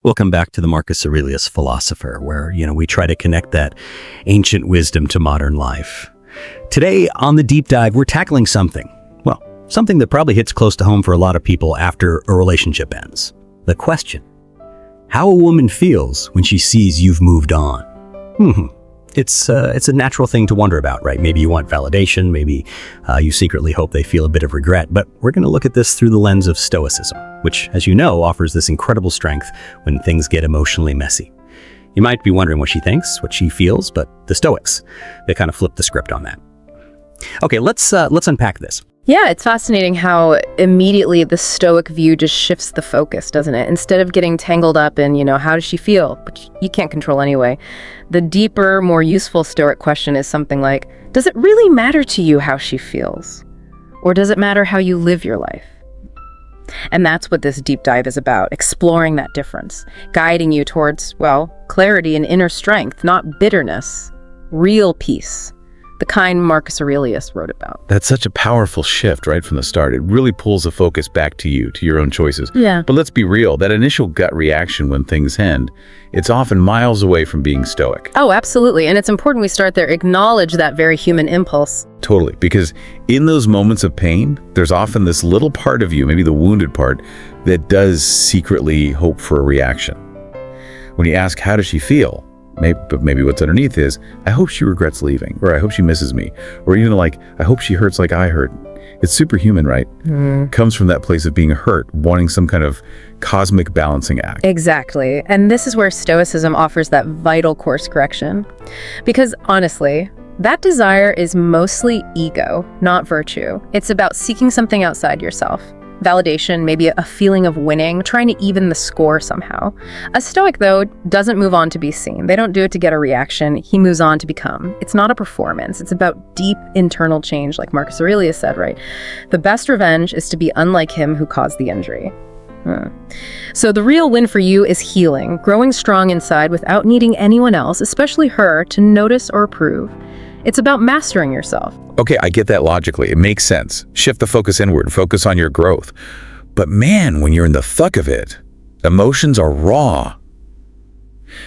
Welcome back to the Marcus Aurelius Philosopher, where, we try to connect that ancient wisdom to modern life. Today, on the deep dive, we're tackling something that probably hits close to home for a lot of people after a relationship ends. The question: how a woman feels when she sees you've moved on. It's a natural thing to wonder about, right? Maybe you want validation, maybe you secretly hope they feel a bit of regret, but we're going to look at this through the lens of Stoicism, which, as you know, offers this incredible strength when things get emotionally messy. You might be wondering what she thinks, what she feels, but the Stoics, they kind of flip the script on that. Okay, let's unpack this. Yeah, it's fascinating how immediately the Stoic view just shifts the focus, doesn't it? Instead of getting tangled up in, how does she feel, which you can't control anyway, the deeper, more useful Stoic question is something like, does it really matter to you how she feels? Or does it matter how you live your life? And that's what this deep dive is about, exploring that difference, guiding you towards, clarity and inner strength, not bitterness, real peace. The kind Marcus Aurelius wrote about. That's such a powerful shift right from the start. It really pulls the focus back to you, to your own choices. Yeah. But let's be real, that initial gut reaction when things end, it's often miles away from being stoic. Oh, absolutely. And it's important we start there, acknowledge that very human impulse. Totally. Because in those moments of pain, there's often this little part of you, maybe the wounded part, that does secretly hope for a reaction. When you ask, how does she feel? Maybe what's underneath is, I hope she regrets leaving, or I hope she misses me, or even like, I hope she hurts like I hurt. It's superhuman, right? Comes from that place of being hurt, wanting some kind of cosmic balancing act. Exactly. And this is where Stoicism offers that vital course correction. Because honestly, that desire is mostly ego, not virtue. It's about seeking something outside yourself. Validation, maybe a feeling of winning, trying to even the score somehow. A Stoic, though, doesn't move on to be seen. They don't do it to get a reaction. He moves on to become. It's not a performance. It's about deep internal change, like Marcus Aurelius said, right? The best revenge is to be unlike him who caused the injury. So the real win for you is healing, growing strong inside without needing anyone else, especially her, to notice or approve. It's about mastering yourself. Okay, I get that logically. It makes sense. Shift the focus inward, focus on your growth. But man, when you're in the thick of it, emotions are raw.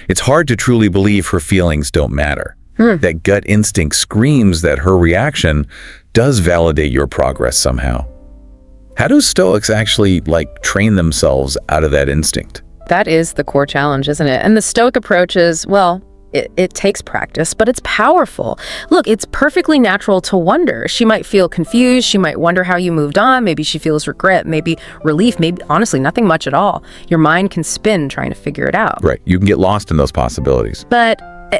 It's hard to truly believe her feelings don't matter. That gut instinct screams that her reaction does validate your progress somehow. How do Stoics actually, train themselves out of that instinct? That is the core challenge, isn't it? And the Stoic approach is, it takes practice, but it's powerful. Look, it's perfectly natural to wonder. She might feel confused. She might wonder how you moved on. Maybe she feels regret, maybe relief, maybe honestly nothing much at all. Your mind can spin trying to figure it out. Right. You can get lost in those possibilities.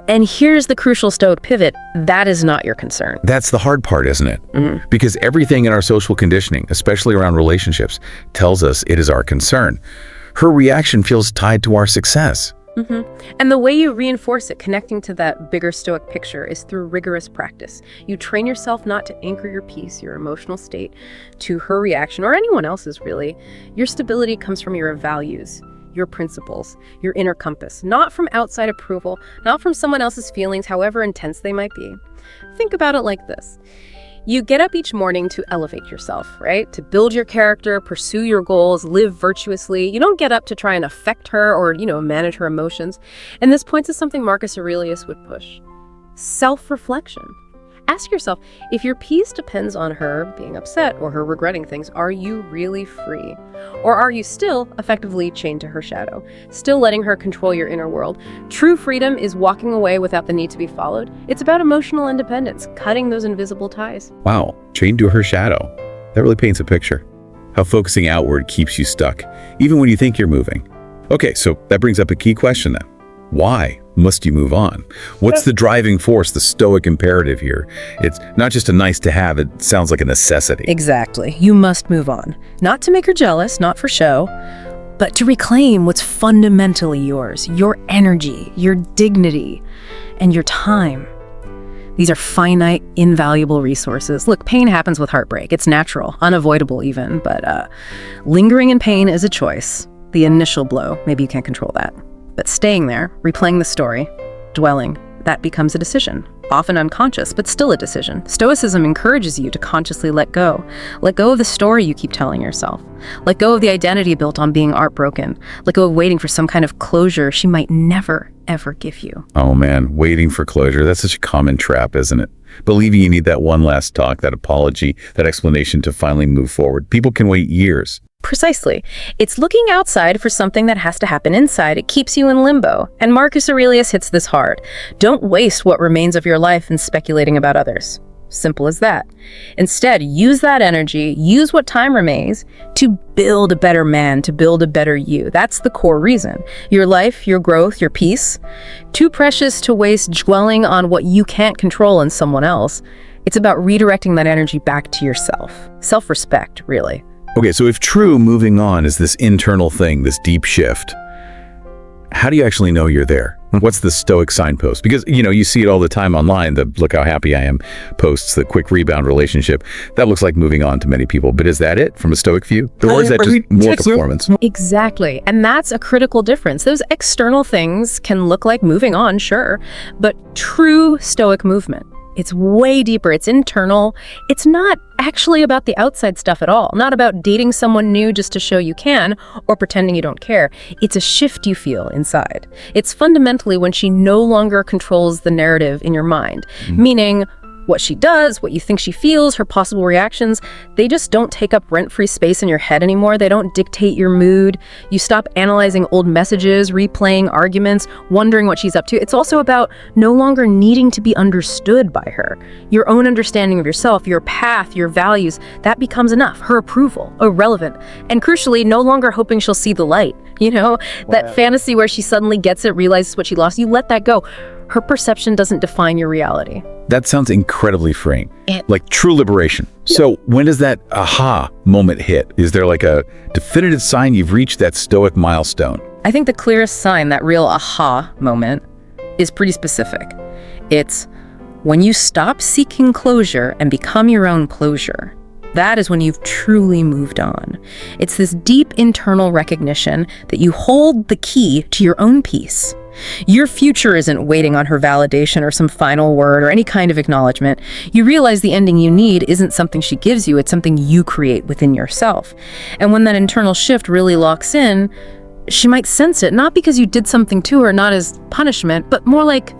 And here's the crucial Stoic pivot. That is not your concern. That's the hard part, isn't it? Because everything in our social conditioning, especially around relationships, tells us it is our concern. Her reaction feels tied to our success. And the way you reinforce it, connecting to that bigger Stoic picture, is through rigorous practice. You train yourself not to anchor your peace, your emotional state, to her reaction, or anyone else's really. Your stability comes from your values, your principles, your inner compass, not from outside approval, not from someone else's feelings, however intense they might be. Think about it like this. You get up each morning to elevate yourself, right? To build your character, pursue your goals, live virtuously. You don't get up to try and affect her or, manage her emotions. And this points to something Marcus Aurelius would push: self-reflection. Ask yourself, if your peace depends on her being upset or her regretting things, are you really free? Or are you still effectively chained to her shadow, still letting her control your inner world? True freedom is walking away without the need to be followed. It's about emotional independence, cutting those invisible ties. Wow, chained to her shadow. That really paints a picture. How focusing outward keeps you stuck, even when you think you're moving. Okay, so that brings up a key question then. Why must you move on? What's the driving force, the Stoic imperative here? It's not just a nice to have, it sounds like a necessity. Exactly. You must move on. Not to make her jealous, not for show, but to reclaim what's fundamentally yours, your energy, your dignity, and your time. These are finite, invaluable resources. Look, pain happens with heartbreak. It's natural, unavoidable even, but lingering in pain is a choice. The initial blow, maybe you can't control that. But staying there, replaying the story, dwelling, that becomes a decision. Often unconscious, but still a decision. Stoicism encourages you to consciously let go. Let go of the story you keep telling yourself. Let go of the identity built on being heartbroken. Let go of waiting for some kind of closure she might never, ever give you. Oh man, waiting for closure. That's such a common trap, isn't it? Believing you need that one last talk, that apology, that explanation to finally move forward. People can wait years. Precisely. It's looking outside for something that has to happen inside. It keeps you in limbo. And Marcus Aurelius hits this hard. Don't waste what remains of your life in speculating about others. Simple as that. Instead, use that energy, use what time remains to build a better man, to build a better you. That's the core reason. Your life, your growth, your peace. Too precious to waste dwelling on what you can't control in someone else. It's about redirecting that energy back to yourself. Self-respect, really. Okay, so if true moving on is this internal thing, this deep shift, how do you actually know you're there? What's the stoic signpost? Because, you see it all the time online, the look how happy I am posts, the quick rebound relationship. That looks like moving on to many people. But is that it from a stoic view? Or is that just more performance? Exactly. And that's a critical difference. Those external things can look like moving on, sure, but true stoic movement, it's way deeper. It's internal. It's not actually about the outside stuff at all. Not about dating someone new just to show you can or pretending you don't care. It's a shift you feel inside. It's fundamentally when she no longer controls the narrative in your mind, meaning what she does, what you think she feels, her possible reactions, they just don't take up rent-free space in your head anymore. They don't dictate your mood. You stop analyzing old messages, replaying arguments, wondering what she's up to. It's also about no longer needing to be understood by her. Your own understanding of yourself, your path, your values, that becomes enough. Her approval, irrelevant. And crucially, no longer hoping she'll see the light. That fantasy where she suddenly gets it, realizes what she lost, you let that go. Her perception doesn't define your reality. That sounds incredibly freeing, like true liberation. So when does that aha moment hit? Is there like a definitive sign you've reached that stoic milestone? I think the clearest sign, that real aha moment, is pretty specific. It's when you stop seeking closure and become your own closure. That is when you've truly moved on. It's this deep internal recognition that you hold the key to your own peace. Your future isn't waiting on her validation or some final word or any kind of acknowledgement. You realize the ending you need isn't something she gives you, it's something you create within yourself. And when that internal shift really locks in, she might sense it, not because you did something to her, not as punishment, but more like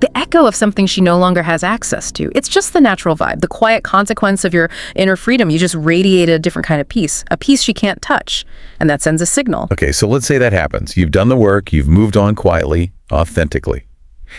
the echo of something she no longer has access to. It's just the natural vibe, the quiet consequence of your inner freedom. You just radiate a different kind of peace, a peace she can't touch, and that sends a signal. Okay, so let's say that happens. You've done the work, you've moved on quietly, authentically,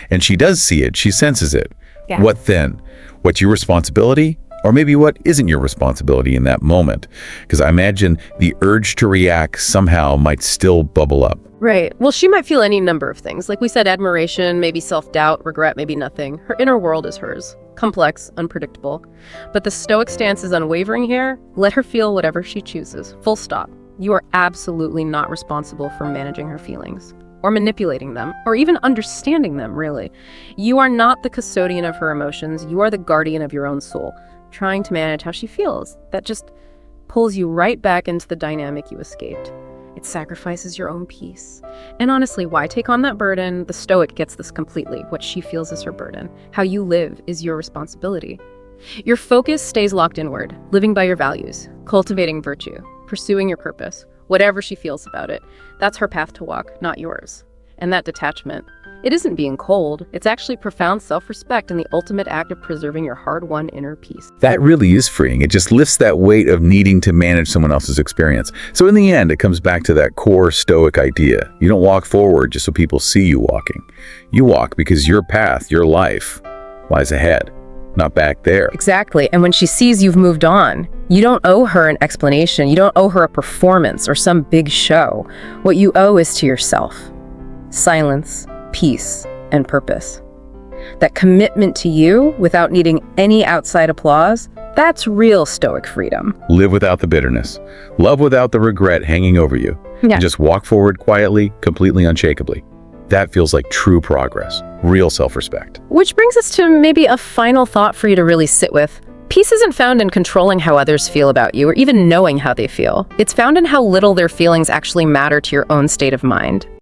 and she does see it, she senses it. Yeah. What then? What's your responsibility? Or maybe what isn't your responsibility in that moment? Because I imagine the urge to react somehow might still bubble up. Right. Well, she might feel any number of things. Like we said, admiration, maybe self-doubt, regret, maybe nothing. Her inner world is hers. Complex, unpredictable. But the stoic stance is unwavering here. Let her feel whatever she chooses. Full stop. You are absolutely not responsible for managing her feelings, or manipulating them, or even understanding them, really. You are not the custodian of her emotions. You are the guardian of your own soul, trying to manage how she feels. That just pulls you right back into the dynamic you escaped. It sacrifices your own peace. And honestly, why take on that burden? The Stoic gets this completely. What she feels is her burden. How you live is your responsibility. Your focus stays locked inward, living by your values, cultivating virtue, pursuing your purpose, whatever she feels about it. That's her path to walk, not yours. And that detachment, it isn't being cold. It's actually profound self-respect and the ultimate act of preserving your hard-won inner peace. That really is freeing. It just lifts that weight of needing to manage someone else's experience. So in the end, it comes back to that core Stoic idea. You don't walk forward just so people see you walking. You walk because your path, your life, lies ahead, not back there. Exactly. And when she sees you've moved on, you don't owe her an explanation. You don't owe her a performance or some big show. What you owe is to yourself. Silence, peace, and purpose. That commitment to you without needing any outside applause, that's real Stoic freedom. Live without the bitterness. Love without the regret hanging over you. Yeah. And just walk forward quietly, completely unshakably. That feels like true progress, real self-respect. Which brings us to maybe a final thought for you to really sit with. Peace isn't found in controlling how others feel about you or even knowing how they feel. It's found in how little their feelings actually matter to your own state of mind.